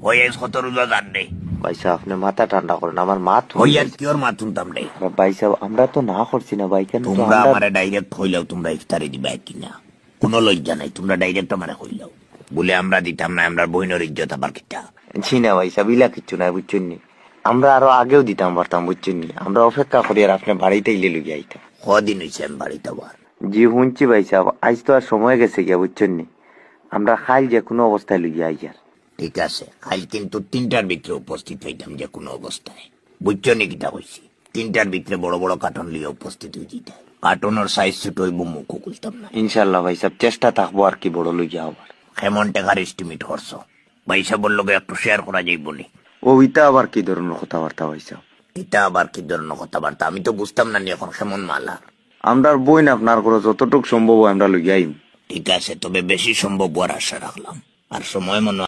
হয়ে কত রোজা জান রে ভাই সাহেব আপনি মাথা ঠান্ডা করেন, আমার মা হই আর কি ওর মা তুনতাম রে। ভাই সাহেব আমরা তো না করছি না ভাই, কেন তো তোমরা আমরা আমারে ডাইরেক্ট হইলাও তোমরা ইফতারি দিবা কিনা কোনো লজ্জা নাই, তোমরা ডাইরেক্ট আমারে হইলাও বলে আমরা দিতাম না, আমরা বইনের ইজ্জত আবার কিটা। ছি না ভাই সাহেব, ইলা কিচ্ছু নাই বুঝছেন নি, আমরা আরো আগেও দিতাম পারতাম বুঝছেন নি, আমরা অপেক্ষা করি আর আপনি বাড়িতে ইলে লুকিয়ে আইতাম। কদিন হয়েছে আমি বাড়িতে আবার। জি শুনছি ভাই সাহেব, আজ তো আর সময় গেছে গিয়া বুঝছেন নি, আমরা খাইল যে কোনো অবস্থায় লুকিয়ে আই আর। ঠিক আছে, কাল কিন্তু 3টার ভিতরে উপস্থিত হইতাম যে কোনো অবস্থায়, বুঝছো নি কিটা হয়েছি। 3টার ভিতরে বড় বড় কার্টন লিয়ে উপস্থিত হয়ে যেতে, কার্টনের সাইজ ছোট হইব, মুখ খুলতাম না। ইনশাল্লাহ ভাই সাহেব চেষ্টা থাকবো আর কি বড় লুকিয়া হবার। কেমন টাকার এস্টিমেট করছো ভাই সাহেবের লগে একটু শেয়ার করা যাইব নি? ওইটা আবার কি ধরনের কথাবার্তা ভাই সাহেব? এটা আবার কি ধরনের কথাবার্তা, আমি তো বুঝতাম না নি এখন কেমন মালা। আমরা বই না আপনার করে যতটুকু সম্ভব হয় আমরা লুকিয়ে আইম। ঠিক আছে, তবে বেশি সম্ভব হওয়ার আশা রাখলাম, আর সময় মনে